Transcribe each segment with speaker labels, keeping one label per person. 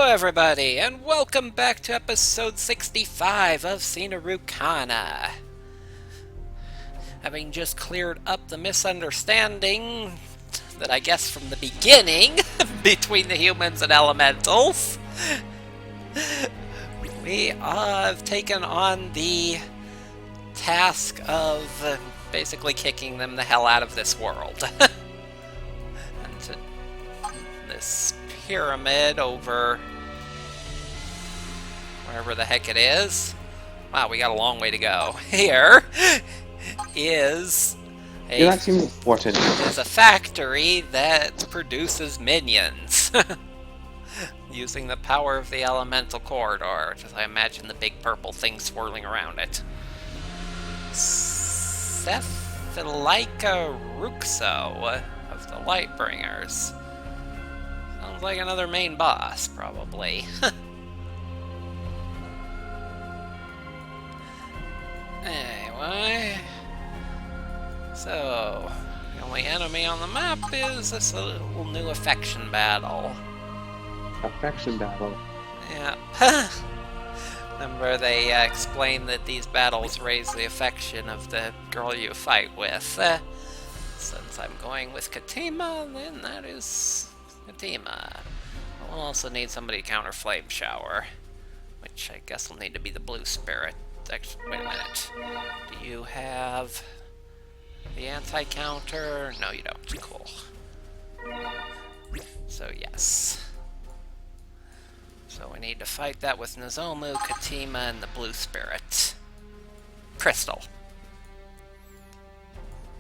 Speaker 1: everybody, and welcome back to episode 65 of Seinarukana. Having just cleared up the misunderstanding that I guess from the beginning between the humans and elementals, we have taken on the task of basically kicking them the hell out of this world. And to this pyramid over wherever the heck it is. Wow, we got a long way to go. Here is
Speaker 2: That seems important.
Speaker 1: a factory that produces minions. Using the power of the elemental corridor, which is, I imagine, the big purple thing swirling around it. Seinarukana of the Lightbringers. Sounds like another main boss, probably. Anyway, so the only enemy on the map is this little new affection battle.
Speaker 2: Affection battle.
Speaker 1: Yeah. Remember, they explained that these battles raise the affection of the girl you fight with. Since I'm going with Katima, then that is Katima. We'll also need somebody to counter Flame Shower, which I guess will need to be the Blue Spirit. Actually, wait a minute. Do you have the anti-counter? No, you don't. Cool. So, yes. So we need to fight that with Nozomu, Katima, and the Blue Spirit. Crystal.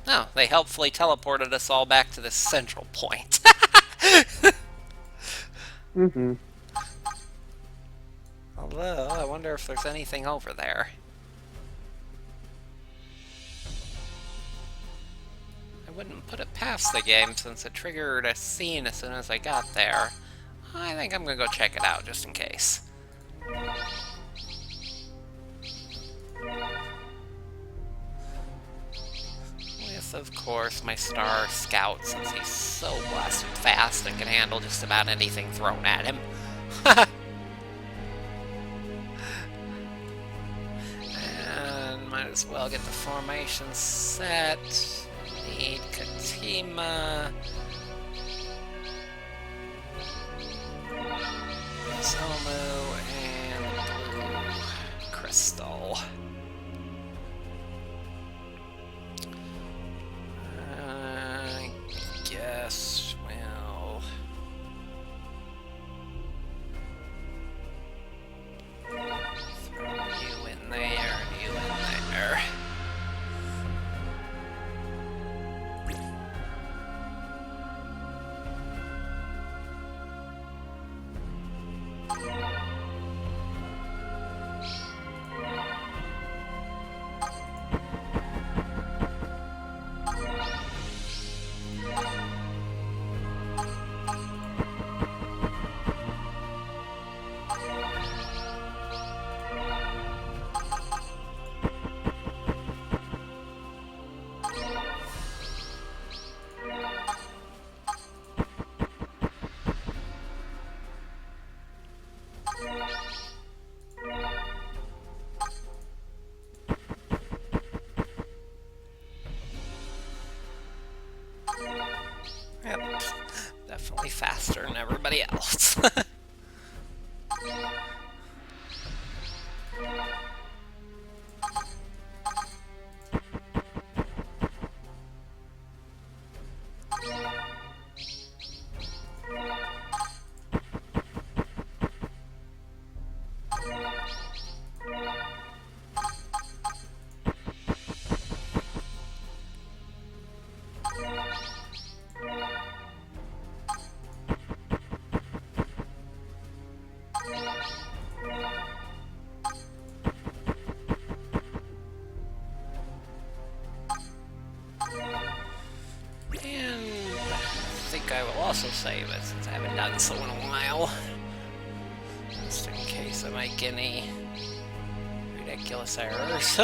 Speaker 1: Oh, they helpfully teleported us all back to this central point. Although, I wonder if there's anything over there. I wouldn't put it past the game since it triggered a scene as soon as I got there. I think I'm gonna go check it out just in case. With, of course, my Star Scout, since he's so blasted fast and can handle just about anything thrown at him. And might as well get the formation set. Need Katima. Nozomu and Blue Crystal. I guess we'll throw you in there and you in there. Yep, definitely faster than everybody else. I will also save it since I haven't done so in a while. Just in case I make any ridiculous errors.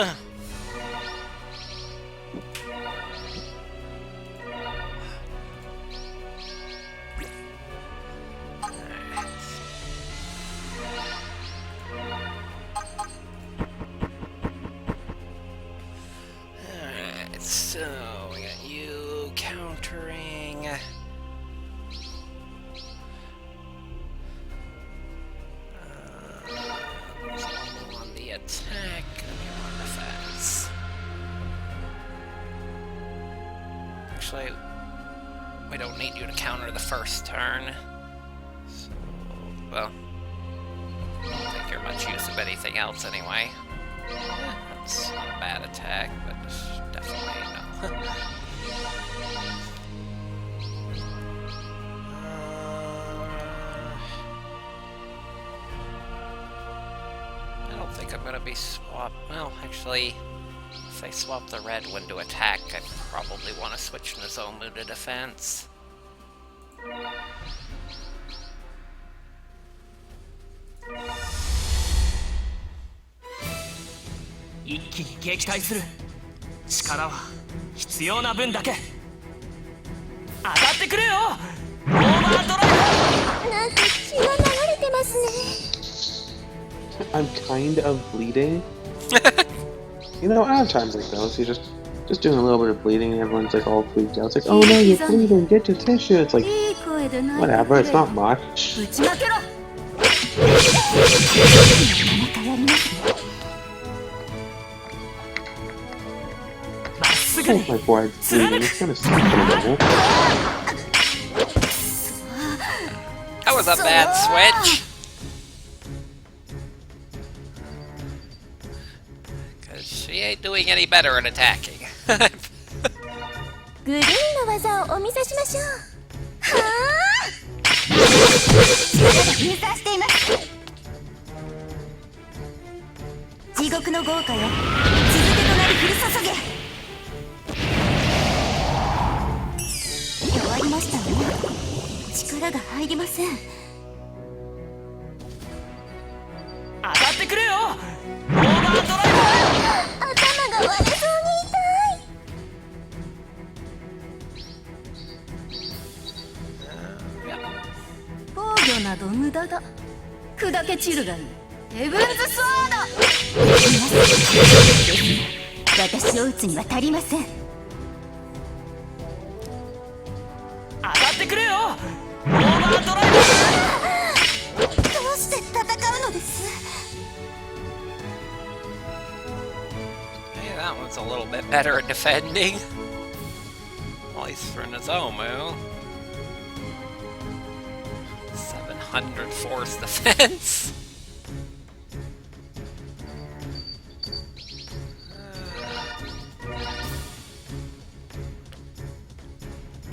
Speaker 1: actually, we don't need you to counter the first turn. So, well, I don't think you're much use of anything else anyway. That's not a bad attack, but definitely no. I don't think I'm gonna be well, actually, if I swap the red one to attack, I probably want to switch Nozomu to defense.
Speaker 3: 一気に撃退する。力は必要な分だけ。当たってくれよ。オーバードライブ。なんか血が流れてますね。
Speaker 2: I'm kind of bleeding. You know, I have times like those. You just doing a little bit of bleeding, and everyone's like all freaked out. It's like, oh no, you're bleeding. Get your tissue. It's like, whatever. It's not much. Oh, my board's bleeding. It's gonna stop in a minute.
Speaker 1: That was a bad switch. Cause she ain't doing any better at attacking.
Speaker 4: グリーンの技をお見せしましょう。はあ。入散しています。地獄の豪華よ。続けとなり降り注げ。弱りましたね。力が入りません。
Speaker 3: 当たってくれよ。オーバードライブ。
Speaker 4: 頭が割れそうに痛い。防御など無駄だ。砕け散るがいい。ヘブンズソード。私を撃つには足りません。
Speaker 3: 当たってくれよ。オーバードライブ。
Speaker 4: どうして戦うのです。
Speaker 1: Hey, that one's a little bit better at defending. At least for Nozomu. 700 force defense.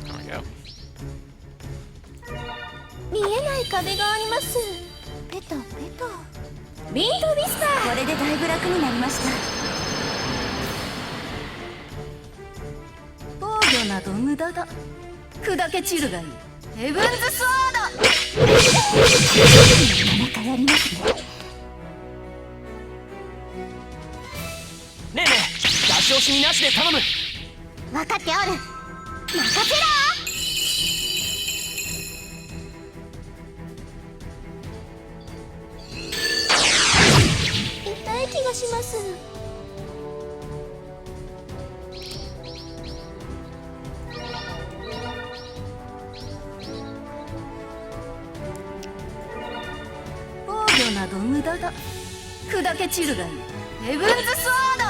Speaker 1: There we go.
Speaker 4: 見えない壁があります。ペタペタ。ウィンドウィスパー。これでだいぶ楽になりました。防御など無駄だ。砕け散るがいい。ヘブンズソード。なかなかやりますね。
Speaker 3: ねえねえ、出し惜しみなしで頼む。
Speaker 4: 分かっておる。任せろ。痛い気がします。防御など無駄だ。砕け散るがいい。ヘブンズソード。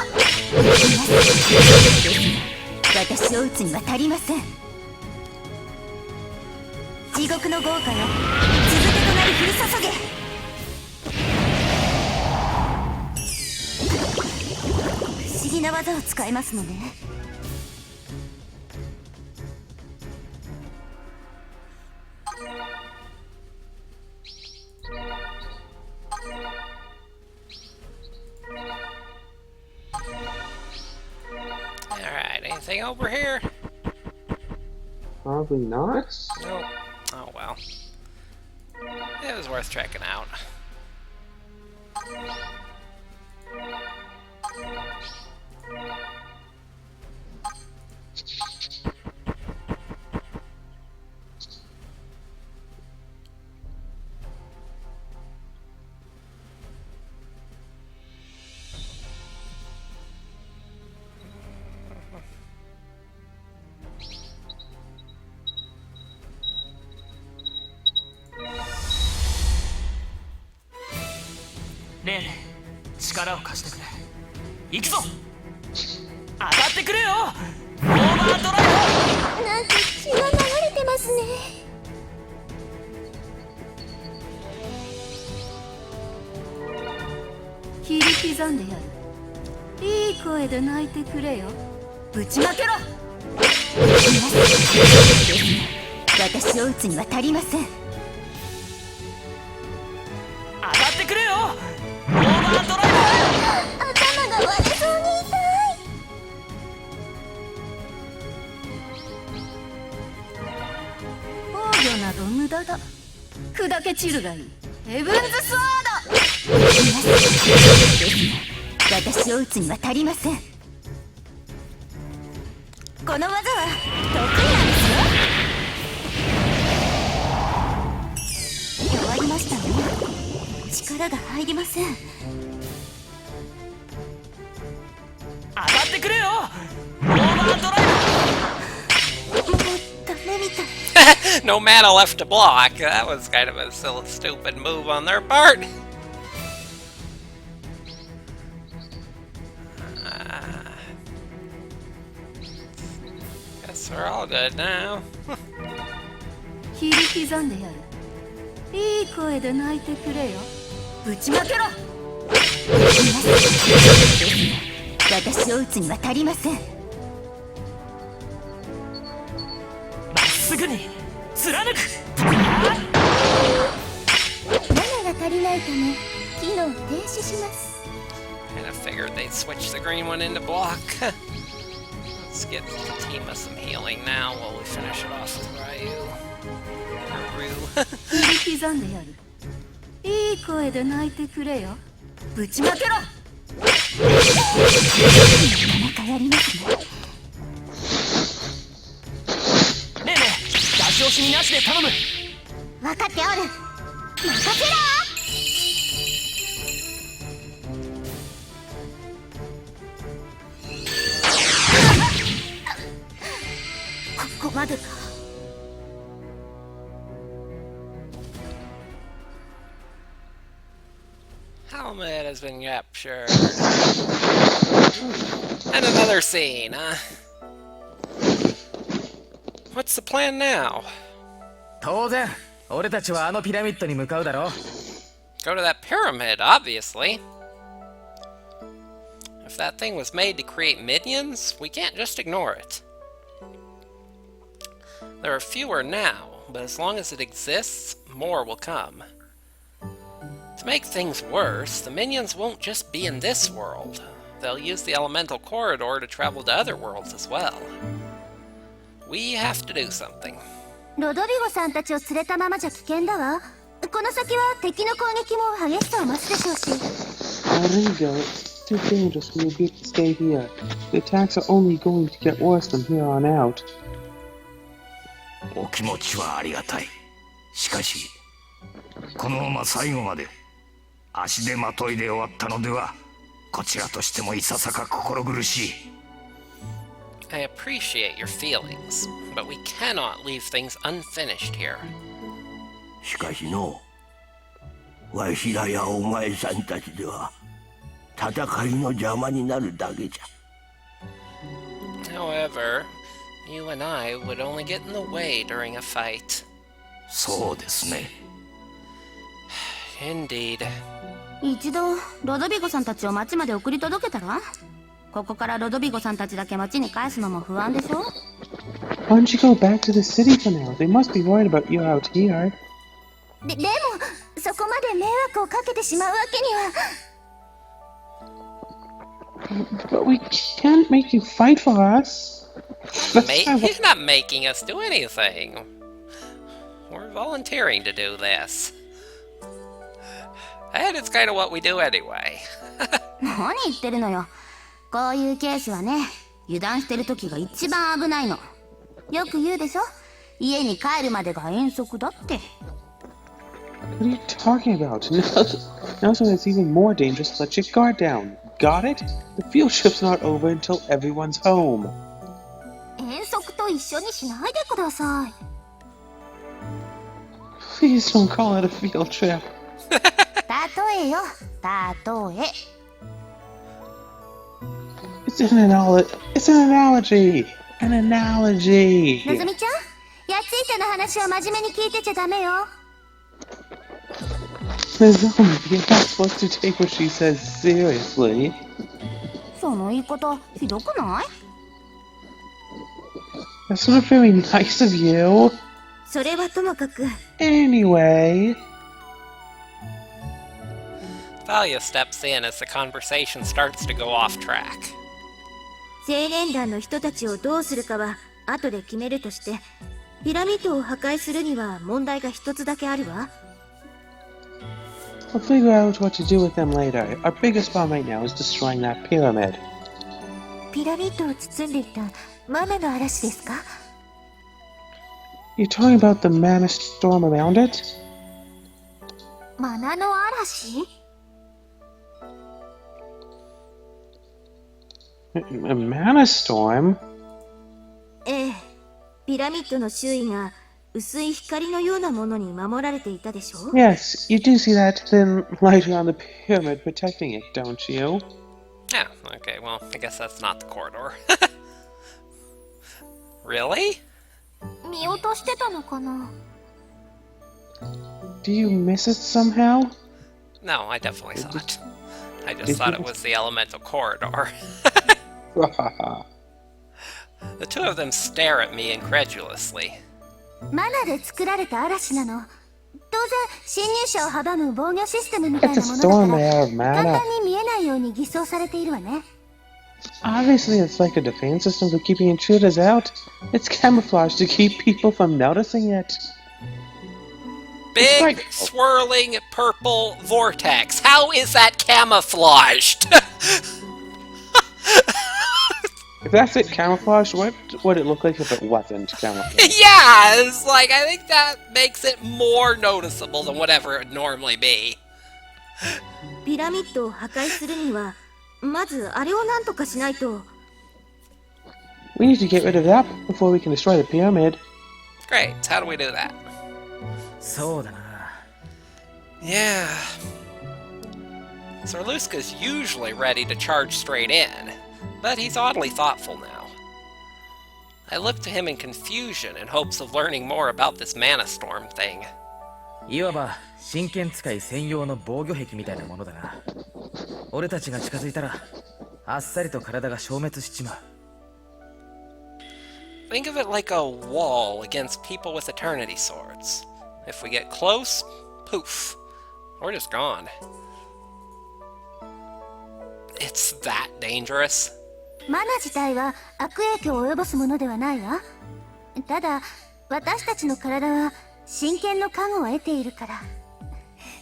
Speaker 4: 私を撃つには足りません。地獄の豪華よ。続けとなり降り注げ。不思議な技を使いますのね。
Speaker 1: Alright, anything over here?
Speaker 2: Probably not.
Speaker 1: Nope. Oh well. It was worth checking out.
Speaker 3: ねえねえ、力を貸してくれ。行くぞ。当たってくれよ。オーバードライブ。
Speaker 4: なんか血が流れてますね。切り刻んでやる。いい声で泣いてくれよ。ぶちまけろ。私を撃つには足りません。
Speaker 3: 当たってくれよオーバードライバー。
Speaker 4: 頭が割れそうに痛い。防御など無駄だ。砕け散るがいい。ヘブンズスワード。私を撃つには足りません。この技は得意なんですよ。弱りましたね。力が入りません。
Speaker 3: 当たってくれよオーバードライバー。
Speaker 4: もうダメみたい。
Speaker 1: No mana left to block. That was kind of a silly, stupid move on their part. Guess we're all good now.
Speaker 4: 切り刻んでやる。いい声で泣いてくれよ。ぶちまけろ。私を撃つには足りません。
Speaker 3: まっすぐに貫く。
Speaker 4: manaが足りないため機能停止します。
Speaker 1: Kinda figured they'd switch the green one into block. Let's get Fatima some healing now while we finish it off with Ryu. Or Rue.
Speaker 4: 切り刻んでやる。いい声で泣いてくれよ。ぶちまけろ。なかなかやりますね。
Speaker 3: ねえねえ出し惜しみなしで頼む。
Speaker 4: 分かっておる。任せろ。ここまでか。
Speaker 1: Helmet has been captured. And another scene, huh? What's the plan now?
Speaker 5: 当然俺たちはあのピラミッドに向かうだろう。
Speaker 1: Go to that pyramid, obviously. If that thing was made to create minions, we can't just ignore it. There are fewer now, but as long as it exists, more will come. To make things worse, the minions won't just be in this world. They'll use the elemental corridor to travel to other worlds as well. We have to do something.
Speaker 4: ロドビゴさんたちを連れたままじゃ危険だわ。この先は敵の攻撃も激しさを増すでしょうし。
Speaker 2: Rodrigo, it's too dangerous for you to stay here. The attacks are only going to get worse from here on out.
Speaker 6: お気持ちはありがたい。しかしこのまま最後まで足手まといで終わったのではこちらとしてもいささか心苦しい。
Speaker 1: I appreciate your feelings, but we cannot leave things unfinished here.
Speaker 6: しかしのわしらやお前さんたちでは戦いの邪魔になるだけじゃ。
Speaker 1: However, you and I would only get in the way during a fight.
Speaker 6: そうですね。
Speaker 1: Indeed.
Speaker 4: 一度ロドビゴさんたちを町まで送り届けたら。ここからロドビゴさんたちだけ町に返すのも不安でしょ。
Speaker 2: Why don't you go back to the city for now? They must be worried about you out here.
Speaker 4: でもそこまで迷惑をかけてしまうわけには。
Speaker 2: But we can't make you fight for us.
Speaker 1: He's not making us do anything. We're volunteering to do this. And it's kind of what we do anyway.
Speaker 4: 何言ってるのよ。こういうケースはね、油断してる時が一番危ないの。よく言うでしょ。家に帰るまでが遠足だって。
Speaker 2: What are you talking about? Now so it's even more dangerous. Let your guard down. Got it? The field trip's not over until everyone's home.
Speaker 4: 遠足と一緒にしないでください。
Speaker 2: Please don't call it a field trip.
Speaker 4: 例えよ、例え。
Speaker 2: It's an analogy. An analogy!
Speaker 4: のぞみちゃん、やっついての話を真面目に聞いてちゃダメよ。
Speaker 2: Nozomi, you're not supposed to take what she says seriously.
Speaker 4: その言い方、ひどくない？
Speaker 2: That's not very nice of you.
Speaker 4: それはともかく、
Speaker 2: Anyway...
Speaker 1: Thalia steps in as the conversation starts to go off track.
Speaker 4: 青年団の人たちをどうするかは後で決めるとして、ピラミッドを破壊するには問題が一つだけあるわ。
Speaker 2: We'll figure out what to do with them later. Our biggest problem right now is destroying that pyramid.
Speaker 4: ピラミッドを包んでいたマナの嵐ですか？
Speaker 2: You're talking about the mana storm around it?
Speaker 4: マナの嵐？
Speaker 2: A mana storm?
Speaker 4: ええ、ピラミッドの周囲が薄い光のようなものに守られていたでしょ？
Speaker 2: Yes, you do see that thin light around the pyramid protecting it, don't you?
Speaker 1: Yeah, okay, well, I guess that's not the corridor. Really?
Speaker 4: 見落としてたのかな？
Speaker 2: Do you miss it somehow?
Speaker 1: No, I definitely saw it. I just
Speaker 2: Did
Speaker 1: thought
Speaker 2: you?
Speaker 1: it was the elemental corridor. The two of them stare at me incredulously.
Speaker 4: マナで作られた嵐なの。当然侵入者を阻む防御システムみたい
Speaker 2: It's
Speaker 4: な
Speaker 2: a
Speaker 4: もの
Speaker 2: storm
Speaker 4: だから
Speaker 2: layer of
Speaker 4: 簡
Speaker 2: mana.
Speaker 4: 単に見えないように偽装されているわね。
Speaker 2: Obviously, it's like a defense system for keeping intruders out. It's camouflage to keep people from noticing it.
Speaker 1: Big,
Speaker 2: like-
Speaker 1: swirling, purple vortex. How is that camouflaged?
Speaker 2: If that's it camouflage, what would it look like if it wasn't camouflage?
Speaker 1: Yeah, it's like, I think that makes it more noticeable than whatever it would normally be.
Speaker 4: ピラミッドを破壊するにはまずあれをなんとかしないと。
Speaker 2: We need to get rid of that before we can destroy the pyramid.
Speaker 1: Great, so how do we do that?
Speaker 5: そうだな。
Speaker 1: Yeah. Sirluska's usually ready to charge straight in, but he's oddly thoughtful now. I look to him in confusion in hopes of learning more about this mana storm thing.
Speaker 5: いわば真剣使い専用の防御壁みたいなものだな。俺たちが近づいたらあっさりと体が消滅しちまう。
Speaker 1: Think of it like a wall against people with eternity swords. If we get close, poof, we're just gone. It's that dangerous?
Speaker 4: マナ自体は悪影響を及ぼすものではないわ。ただ私たちの体は真剣の加護を得ているから。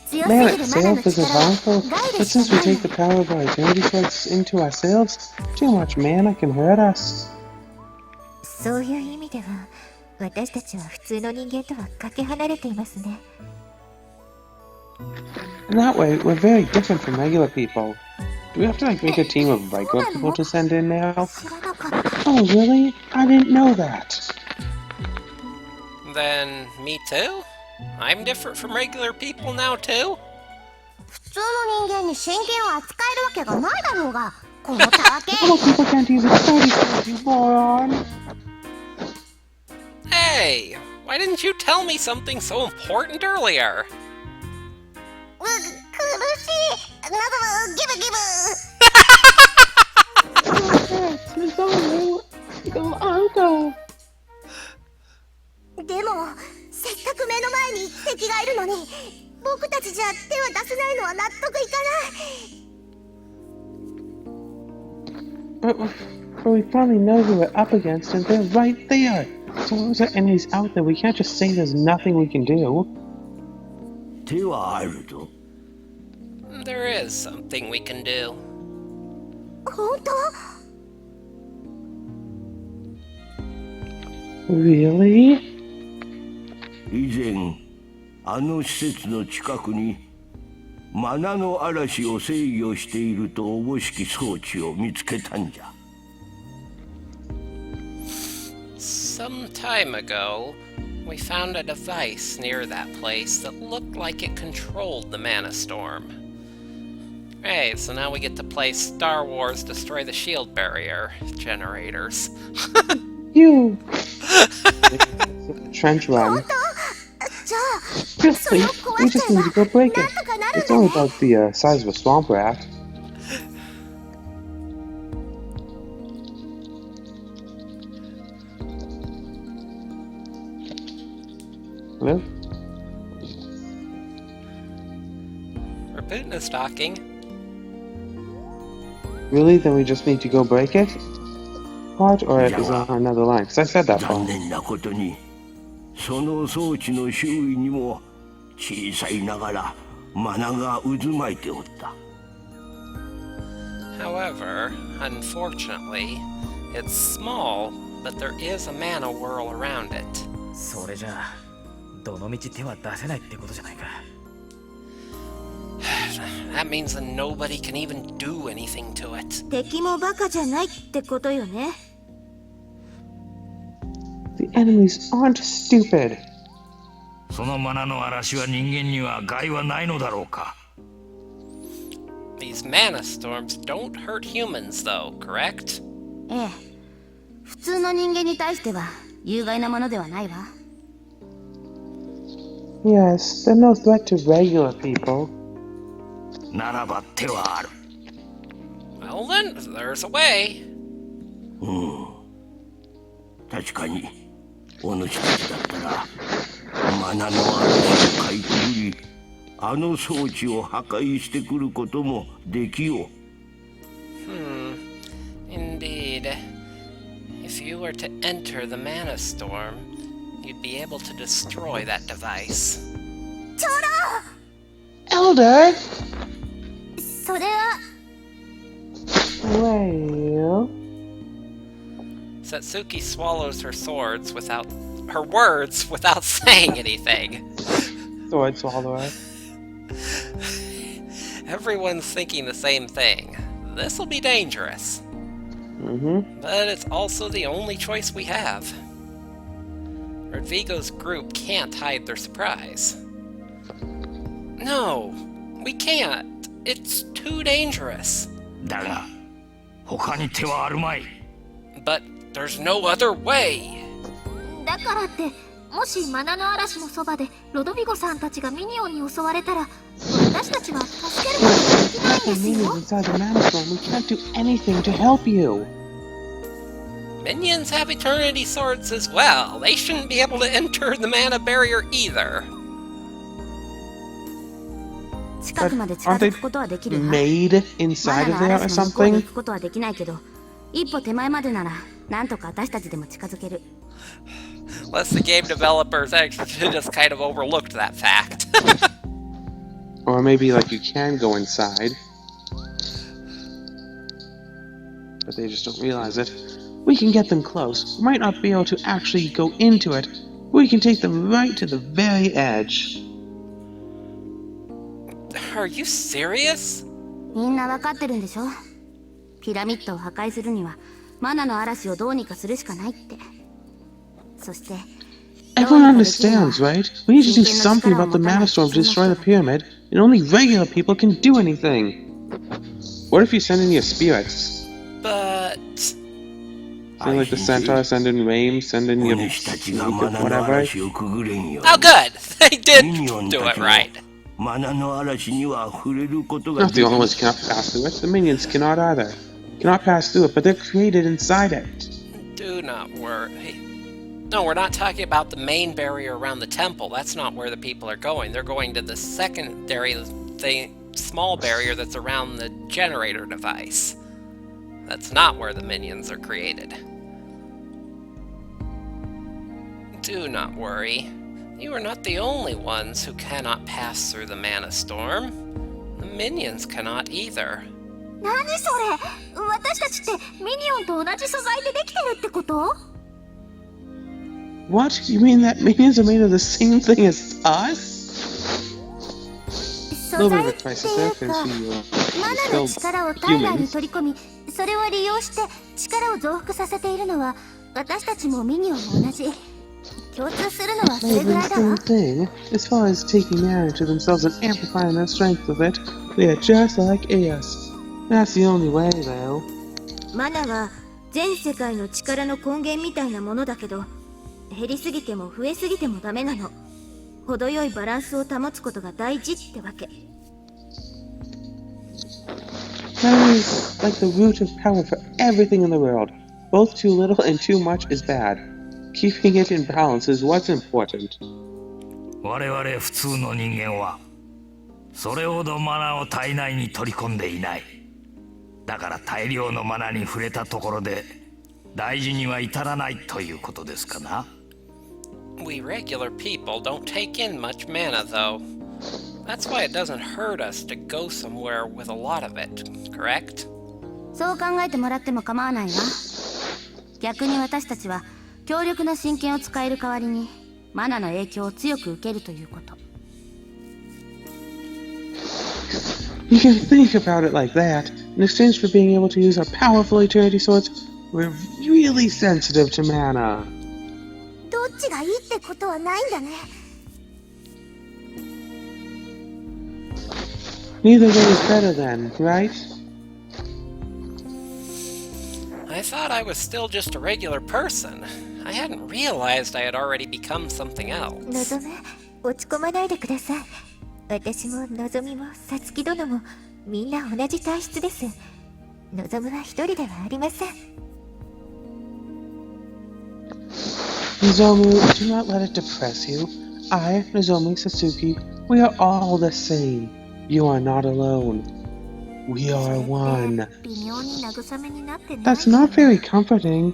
Speaker 4: 強すぎ
Speaker 2: Man
Speaker 4: るマナの
Speaker 2: itself isn't
Speaker 4: 力は
Speaker 2: harmful,
Speaker 4: 害で
Speaker 2: but
Speaker 4: し
Speaker 2: since
Speaker 4: か
Speaker 2: we
Speaker 4: ない
Speaker 2: take the power of our eternity swords into ourselves, too much mana can hurt us.
Speaker 4: そういう意味では私たちは普通の人間とはかけ離れていますね。
Speaker 2: In that way, we're very different from regular people. Do we have to make a team of regular people to send in now?
Speaker 4: 知らなかった。
Speaker 2: Oh, really? I didn't know that.
Speaker 1: Then, me too? I'm different from regular people now too?
Speaker 4: 普通の人間に真剣を扱えるわけがないだろうが。このたわけ。
Speaker 2: Normal people can't use eternity swords, you moron!
Speaker 1: Hey! Why didn't you tell me something so important earlier?
Speaker 4: 苦しい。などギブギブ。でもせっかく目の前に敵がいるのに僕たちじゃ手を出せないのは納得いかない。
Speaker 2: But we finally know who we're up against, and they're right there! So those are enemies out there, we can't just say there's nothing we can do.
Speaker 6: 手はあるぞ。
Speaker 1: There is something we can do.
Speaker 4: 本当？
Speaker 2: Really?
Speaker 6: 以前あの施設の近くにマナの嵐を制御しているとおぼしき装置を見つけたんじゃ。
Speaker 1: Some time ago, we found a device near that place that looked like it controlled the mana storm. Hey, so now we get to play Star Wars Destroy the Shield Barrier generators.
Speaker 2: You! Trench run.
Speaker 4: じゃあ
Speaker 2: Really? We just need to go break it. It's only about the size of a swamp rat. Hello?
Speaker 1: Raputin is talking.
Speaker 2: Really? Then we just need to go break it? Part or is it on another line? Because I said that
Speaker 6: 残
Speaker 2: part.
Speaker 6: 念なことにその装置の周囲にも小さいながらマナが渦巻いておった。
Speaker 1: However, unfortunately, it's small, but there is a mana whirl around it.
Speaker 5: それじゃあどのみち手は出せないってことじゃないか。
Speaker 1: That means that nobody can even do anything to it.
Speaker 4: 敵もバカじゃないってことよね。
Speaker 2: The enemies aren't stupid.
Speaker 6: そのマナの嵐は人間には害はないのだろうか。
Speaker 1: These mana storms don't hurt humans, though, correct?
Speaker 4: ええ。普通の人間に対しては有害なものではないわ。
Speaker 2: Yes, they're no threat to regular people.
Speaker 6: ならば手はある。
Speaker 1: Well then, there's a way.
Speaker 6: 確かにお主たちだったらマナの嵐をかいくぐりあの装置を破壊してくることもできよう。
Speaker 1: Indeed. If you were to enter the mana storm, you'd be able to destroy that device.
Speaker 2: Elder?
Speaker 4: それは
Speaker 2: Well...
Speaker 1: Satsuki swallows her words without saying anything.
Speaker 2: Sword swallower.
Speaker 1: Everyone's thinking the same thing. This'll be dangerous.
Speaker 2: Mm-hmm.
Speaker 1: But it's also the only choice we have. Rodvigo's group can't hide their surprise. No, we can't. It's too dangerous.
Speaker 6: だが他に手はあるまい。
Speaker 1: But there's no other way.
Speaker 4: だからってもしマナの嵐のそばでロドビゴさんたちがミニオンに襲われたら私たちは助けることができないん
Speaker 2: The
Speaker 4: です
Speaker 2: minions
Speaker 4: よ。
Speaker 2: inside the mana storm, we can't do anything to help you.
Speaker 1: Minions have eternity swords as well. They shouldn't be able to enter the mana barrier either.
Speaker 4: 近くまで近
Speaker 2: Aren't
Speaker 4: づくことはできるわ。
Speaker 2: made inside
Speaker 4: マ
Speaker 2: of
Speaker 4: ナ
Speaker 2: there
Speaker 4: の
Speaker 2: or
Speaker 4: 嵐の向こうに
Speaker 2: something?
Speaker 4: 行くことはできないけど、一歩手前までならなんとか私たちでも近づける。
Speaker 1: Unless the game developers actually just kind of overlooked that fact.
Speaker 2: Or maybe like you can go inside. But they just don't realize it. We can get them close. We might not be able to actually go into it. But we can take them right to the very edge.
Speaker 1: Are you serious?
Speaker 4: みんなわかってるんでしょ。ピラミッドを破壊するにはマナの嵐をどうにかするしかないって。そして
Speaker 2: Everyone understands, right? We need to do something about the mana storm to destroy the pyramid, and only regular people can do anything. What if you send in your spirits?
Speaker 1: But...
Speaker 2: Send like the centaur, send in Rain, send in
Speaker 6: お
Speaker 2: your
Speaker 6: 主たちがマナの
Speaker 2: whatever.
Speaker 6: 嵐をくぐれんよ。
Speaker 1: Oh good! They did
Speaker 6: ミニオン
Speaker 1: do
Speaker 6: た
Speaker 1: it
Speaker 6: ちも
Speaker 1: right.
Speaker 6: マナの嵐には触れることが
Speaker 2: Not
Speaker 6: で
Speaker 2: the
Speaker 6: き
Speaker 2: only ones who cannot pass through it. The minions cannot either. Cannot pass through it, but they're created inside it.
Speaker 1: Do not worry. No, we're not talking about the main barrier around the temple. That's not where the people are going. They're going to the secondary small barrier that's around the generator device. That's not where the minions are created. Do not worry. You are not the only ones who cannot pass through the mana storm. The minions cannot either.
Speaker 4: 何それ。私たちってミニオンと同じ素材でできてるってこと？
Speaker 2: What? You mean that minions are made of the same thing as us?
Speaker 4: 素
Speaker 2: Little
Speaker 4: 材
Speaker 2: bit
Speaker 4: っ
Speaker 2: of
Speaker 4: て
Speaker 2: crisis
Speaker 4: い
Speaker 2: there
Speaker 4: うか
Speaker 2: because
Speaker 4: マ
Speaker 2: you
Speaker 4: ナの
Speaker 2: killed
Speaker 4: 力を体内に
Speaker 2: humans.
Speaker 4: 取り込みそれを利用して力を増幅させているのは私たちもミニオンも同じ。共通するのはそれ
Speaker 2: They're
Speaker 4: ぐら
Speaker 2: the
Speaker 4: いだわ。
Speaker 2: same thing. As far as taking mana to themselves and amplifying the strength of it, they are just like us. That's the only way, though.
Speaker 4: マナは
Speaker 7: 全世界の力の根源みたいなものだけど、減りすぎても増えすぎてもダメなの。程よいバランスを保つことが大事ってわけ。
Speaker 2: Mana is like the root of power for everything in the world. Both too little and too much is bad. Keeping it in balance is what's important.
Speaker 6: 我々普通の人間はそれほどマナを体内に取り込んでいない。だから大量のマナに触れたところで大事には至らないということですかな。
Speaker 1: We regular people don't take in much mana, though. That's why it doesn't hurt us to go somewhere with a lot of it, correct?
Speaker 4: そう考えてもらっても構わないわ。逆に私たちは強力な神剣を使える代わりにマナの影響を強く受けるということ。
Speaker 2: You can think about it like that. In exchange for being able to use our powerful eternity swords, we're really sensitive to mana.
Speaker 7: どっちがいいってことはないんだね。
Speaker 2: Neither way is better then, right?
Speaker 1: I thought I was still just a regular person. I hadn't realized I had already become something
Speaker 7: の
Speaker 1: else.
Speaker 7: ぞむ、落ち込まないでください。私ものぞみもさつき殿もみんな同じ体質です。のぞむは一人ではありません。
Speaker 2: Nozomu, do not let it depress you. I, Nozomu Sasuke, we are all the same. You are not alone. We are one.
Speaker 7: 微妙に慰めになってね。
Speaker 2: That's not very comforting.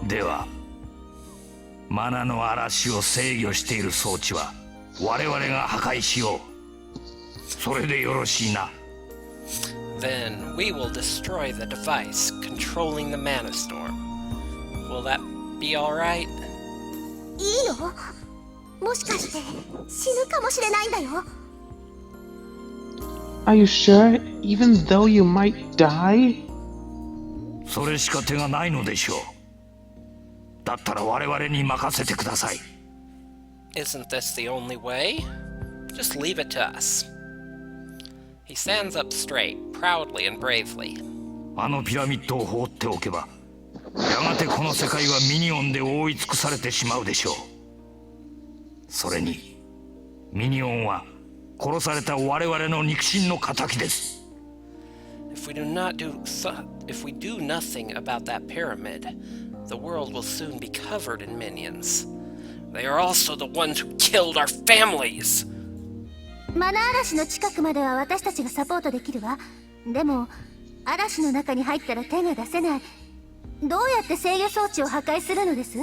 Speaker 6: ではマナの嵐を制御している装置は我々が破壊しよう。それでよろしいな。
Speaker 1: Then we will destroy the device controlling the mana storm. Will that be alright?
Speaker 7: いいの？もしかして死ぬかもしれないんだよ。
Speaker 2: Are you sure? Even though you might die?
Speaker 6: それしか手がないのでしょう。だったら我々に任せてください。
Speaker 1: Isn't this the only way? Just leave it to us. He stands up straight, proudly and bravely.
Speaker 6: あのピラミッドを放っておけばやがてこの世界はミニオンで覆い尽くされてしまうでしょう。それにミニオンは殺された我々の肉親の仇です。
Speaker 1: If we do nothing about that pyramid, the world will soon be covered in minions. They are also the ones who killed our families.
Speaker 7: マナ嵐の近くまでは私たちがサポートできるわ。でも嵐の中に入ったら手が出せない。どうやって制御装置を破壊するのです？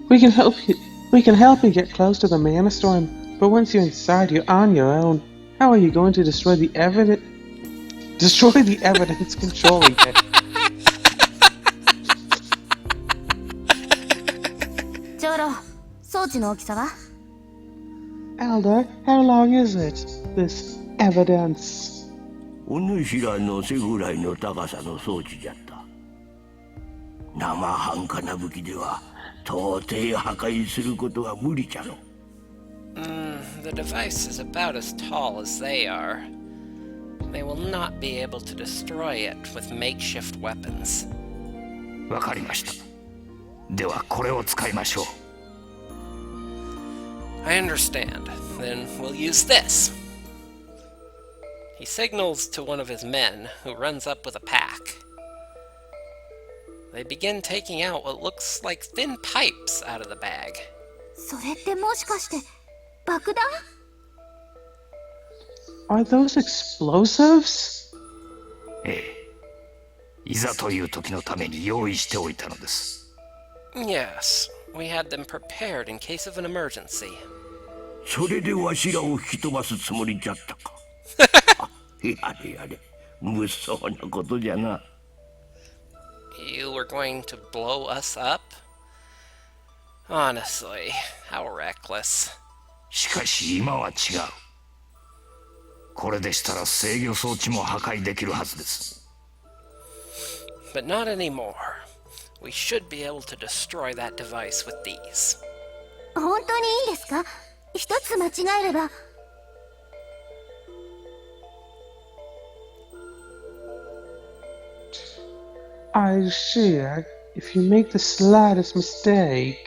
Speaker 2: We can help you get close to the mana storm, but once you're inside, you're on your own. How are you going to destroy the evidence controlling it?
Speaker 4: 長老、装置の大きさは？
Speaker 2: Elder, how long is it? This evidence.
Speaker 8: お主らの背ぐらいの高さの装置じゃった。生半可な武器では到底破壊することは無理じゃろ。
Speaker 1: The device is about as tall as they are. They will not be able to destroy it with makeshift weapons.
Speaker 6: わかりました。ではこれを使いましょう。
Speaker 1: I understand. Then we'll use this. He signals to one of his men, who runs up with a pack. They begin taking out what looks like thin pipes out of the bag.
Speaker 7: それってもしかして爆弾？
Speaker 2: Are those explosives?
Speaker 6: ええ。いざという時のために用意しておいたのです。
Speaker 1: Yes, we had them prepared in case of an emergency.
Speaker 8: それでわしらを吹き飛ばすつもりじゃったか。やれやれ、物騒なことじゃな。
Speaker 1: You were going to blow us up? Honestly, how reckless.
Speaker 6: しかし今は違う。これでしたら制御装置も破壊できるはずです。
Speaker 1: But not anymore. We should be able to destroy that device with these.
Speaker 7: 本当にいいんですか？一つ間違えれば。
Speaker 2: I see. If you make the slightest mistake...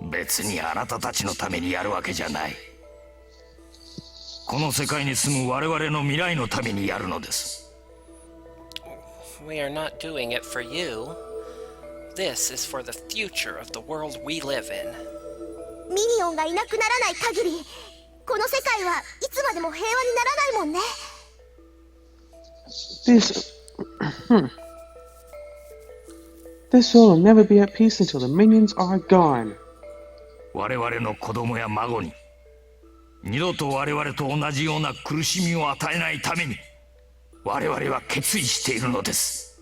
Speaker 6: 別にあなたたちのためにやるわけじゃない。この世界に住む我々の未来のためにやるのです。
Speaker 1: We are not doing it for you. This is for the future of the world we live in.
Speaker 7: ミニオンがいなくならない限りこの世界はいつまでも平和にならないもんね。
Speaker 2: This world will never be at peace until the minions are gone.
Speaker 6: 我々の子供や孫に二度と我々と同じような苦しみを与えないために我々は決意しているのです。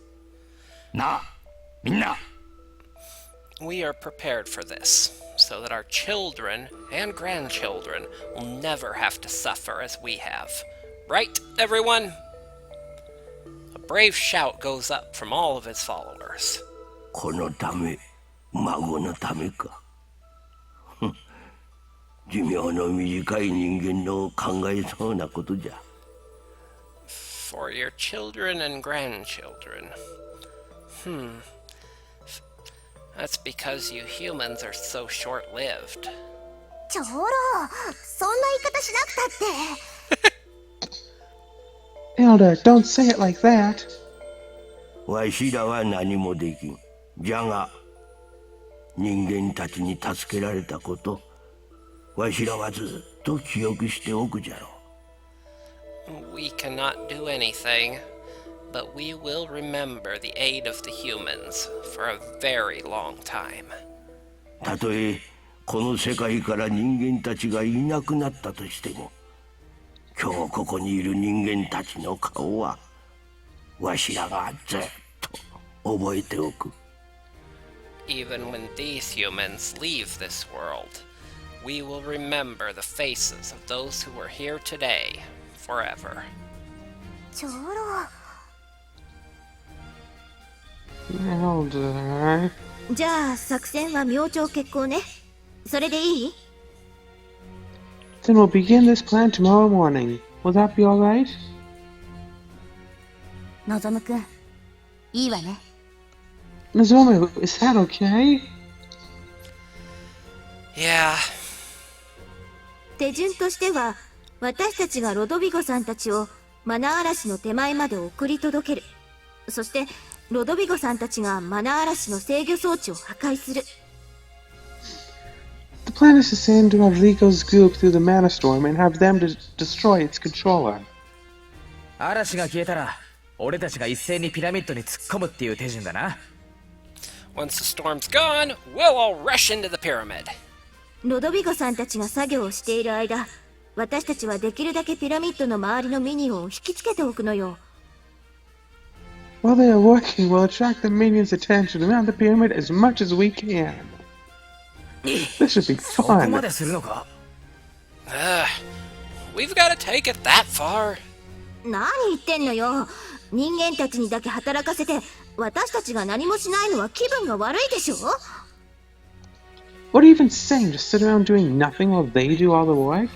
Speaker 6: なあ、みんな。
Speaker 1: We are prepared for this, so that our children and grandchildren will never have to suffer as we have. Right, everyone? A brave shout goes up from all of his followers.
Speaker 8: このため、孫のためか。寿命の短い人間の考えそうなことじゃ。
Speaker 1: For your children and grandchildren. That's because you humans are so short-lived.
Speaker 7: ちょろ、そんな言い方しなくたって。
Speaker 2: Elder, don't say it like that.
Speaker 8: わしらは何もできん。じゃが、人間たちに助けられたこと、わしらはずっと記憶しておくじゃろう。
Speaker 1: We cannot do anything, but we will remember the aid of the humans for a very long time.
Speaker 8: たとえこの世界から人間たちがいなくなったとしても、今日ここにいる人間たちの顔はわしらがずっと覚えておく。
Speaker 1: Even when these humans leave this world, we will remember the faces of those who were here today forever.
Speaker 7: ちょろ。
Speaker 2: Elder...
Speaker 7: じゃあ作戦は明朝決行ね。それでいい？
Speaker 2: Then we'll begin this plan tomorrow morning. Will that be alright?
Speaker 4: のぞむくん、いいわね。
Speaker 2: Nozomu, is that okay?
Speaker 1: Yeah.
Speaker 7: 手順としては私たちがロドビゴさんたちをマナ嵐の手前まで送り届ける。そしてロドビゴさんたちがマナ嵐の制御装置を破壊する。
Speaker 2: The plan is to send Rodrigo's group through the mana storm and have them destroy its controller.
Speaker 5: 嵐が消えたら俺たちが一斉にピラミッドに突っ込むっていう手順だな。
Speaker 1: Once the storm's gone, we'll all rush into the pyramid.
Speaker 7: ロドビゴさんたちが作業をしている間、私たちはできるだけピラミッドの周りのミニオンを引きつけておくのよ。
Speaker 2: While they are working, we'll attract the minions' attention around the pyramid as much as we can. This should be
Speaker 5: そこま
Speaker 2: fun.
Speaker 5: でするのか？
Speaker 1: We've got to take it that far.
Speaker 7: 何言ってんのよ。人間たちにだけ働かせて、私たちが何もしないのは気分が悪いでしょ。
Speaker 2: What are you even saying? Just sit around doing nothing while they do all the work?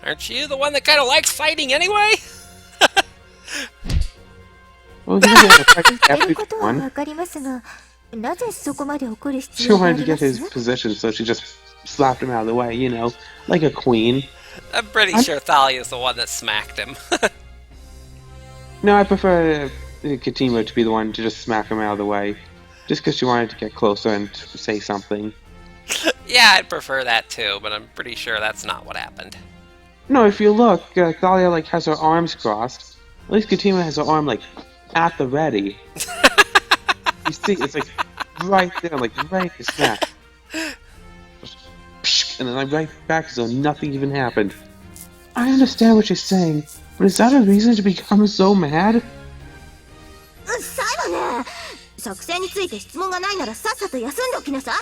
Speaker 1: Aren't you the one that kind of likes fighting anyway?
Speaker 2: Well, he doesn't attack
Speaker 7: 言ってることは
Speaker 2: everyone.
Speaker 7: わかりますが、なぜそこまで怒る必
Speaker 2: She
Speaker 7: 要があ
Speaker 2: wanted to
Speaker 7: りま
Speaker 2: get his
Speaker 7: す？
Speaker 2: position, so she just slapped him out of the way, you know, like a queen.
Speaker 1: I'm pretty sure Thalia's the one that smacked him.
Speaker 2: No, I prefer Katima to be the one to just smack him out of the way. Just because she wanted to get closer and say something.
Speaker 1: Yeah, I'd prefer that too, but I'm pretty sure that's not what happened.
Speaker 2: No, if you look, Thalia, like, has her arms crossed. At least Katima has her arm, like, at the ready. You see, it's, like, right there, like, right to snap. Just, and then, like, right back as though nothing even happened. I understand what you're saying, but is that a reason to become so mad?
Speaker 7: サイモンね、作戦について質問がないならさっさと休んでおきなさい。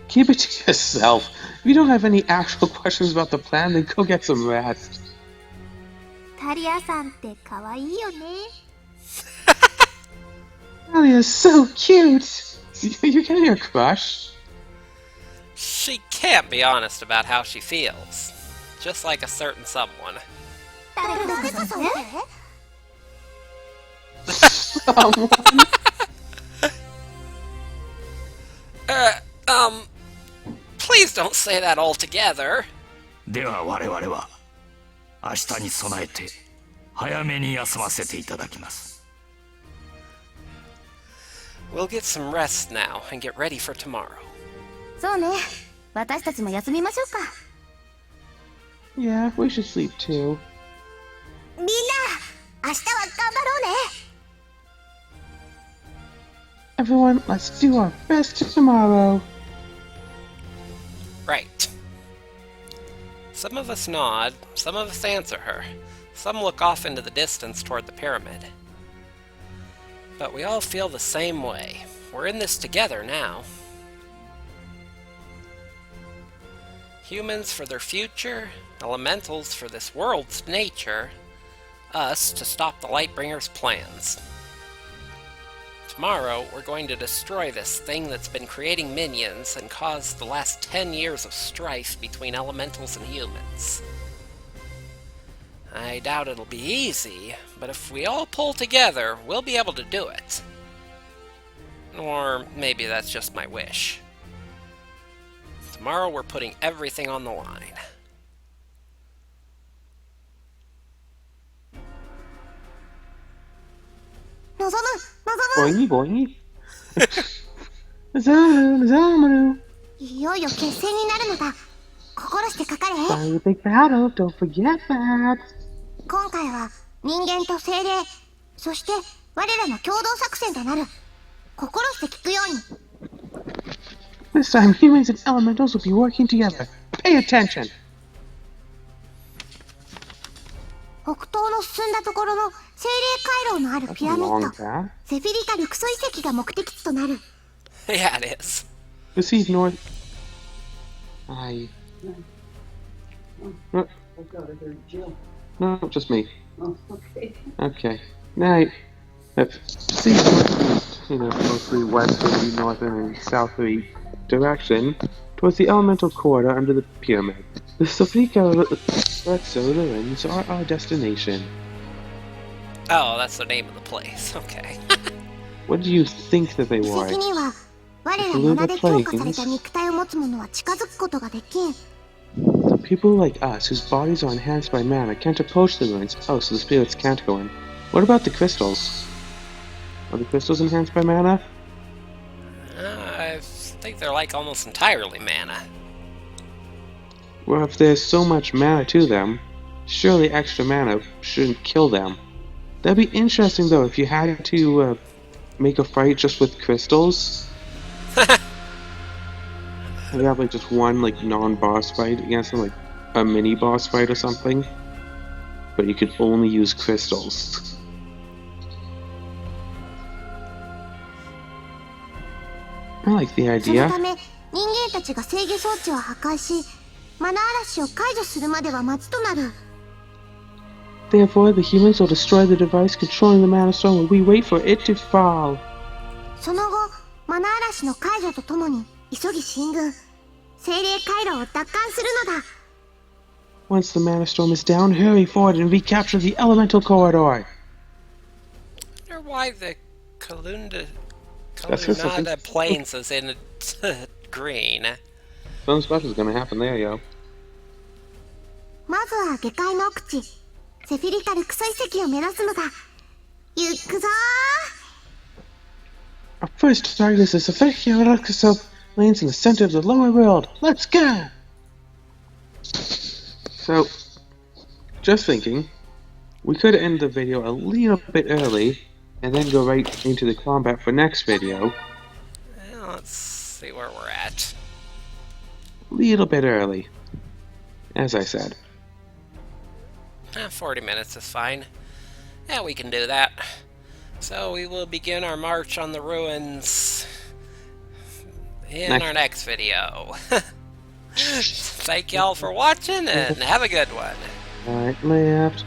Speaker 2: Keep it to yourself. If you don't have any actual questions about the plan, then go get some rest.
Speaker 7: タリアさんって可愛いよね。
Speaker 2: Thalia is so cute! You're getting a crush?
Speaker 1: She can't be honest about how she feels. Just like a certain someone.
Speaker 7: 誰ですかそれ？
Speaker 2: Someone.
Speaker 1: Please don't say that all together.
Speaker 6: では我々は明日に備えて早めに休ませていただきます。
Speaker 1: We'll get some rest now and get ready for tomorrow.
Speaker 4: そうね。私たちも休みましょうか。
Speaker 2: Yeah, we should sleep too.
Speaker 4: みんな、明日は頑張ろうね。
Speaker 2: Everyone, let's do our best tomorrow.
Speaker 1: Right. Some of us nod, some of us answer her. Some look off into the distance toward the pyramid. But we all feel the same way. We're in this together now. Humans for their future, elementals for this world's nature, us to stop the Lightbringer's plans. Tomorrow, we're going to destroy this thing that's been creating minions and caused the last 10 years of strife between elementals and humans. I doubt it'll be easy, but if we all pull together, we'll be able to do it. Or maybe that's just my wish. Tomorrow we're putting everything on the line.
Speaker 2: Boingy, boingy. Zamanu.
Speaker 4: いよいよ決戦になるのだ。心してかかれ。
Speaker 2: Find the big battle, don't forget that.
Speaker 4: 今回は人間と精霊、そして我らの共同作戦となる。心して聞くように。
Speaker 2: This time, humans and elementals will be working together. Pay attention.
Speaker 4: 北東の進んだところの精霊回廊のあるピラミ
Speaker 2: Long
Speaker 4: ッド、
Speaker 2: path.
Speaker 4: セフィリタ・ルクソ遺跡が目的地となる。
Speaker 1: Yeah, it is.
Speaker 2: Proceed north. I. No, no, just me. Okay. Night. Proceed northeast, mostly westerly, northern, and southerly direction towards the elemental corridor under the pyramid. The Sofrika ruins are our destination.
Speaker 1: Oh, that's the name of the place. Okay.
Speaker 2: What do you think that they
Speaker 4: 遺
Speaker 2: were?
Speaker 4: 跡には我らの名で強化された肉体を持つ者は近づくことができん。
Speaker 2: The people like us, whose bodies are enhanced by mana, can't approach the ruins. Oh, so the spirits can't go in. What about the crystals? Are the crystals enhanced by mana?
Speaker 1: I think they're like almost entirely mana.
Speaker 2: Well, if there's so much mana to them, surely extra mana shouldn't kill them. That'd be interesting, though, if you had to make a fight just with crystals. You have like just one like non-boss fight against them, like a mini boss fight or something. But you could only use crystals. I like the
Speaker 4: その
Speaker 2: idea.
Speaker 4: ため人間たちが制御装置を破壊し、マナ嵐を解除するまでは待ちとなる。
Speaker 2: Therefore, the humans will destroy the device controlling the mana stone while we wait for it to fall.
Speaker 4: その後、マナ嵐の解除とともに急ぎ進軍、精霊回廊を奪還するのだ。
Speaker 2: Once the mana storm is down, hurry forward and recapture the elemental corridor.
Speaker 1: I wonder why the Kalunda
Speaker 2: That's just something-
Speaker 1: Kalunada Plains is in green.
Speaker 2: Something special is gonna happen there, yo.
Speaker 4: まずは下界の奥地、セフィリタルクソ遺跡を目指すのだ。行くぞ
Speaker 2: Our first target is the Sophisticated lanes in the center of the lower world. Let's go! So, just thinking, we could end the video a little bit early, and then go right into the combat for next video.
Speaker 1: Well, let's see where we're at.
Speaker 2: Little bit early, as I said.
Speaker 1: 40 minutes is fine. Yeah, we can do that. So we will begin our march on the ruins in our next video. Thank y'all for watching, and have a good one.
Speaker 2: Right, left.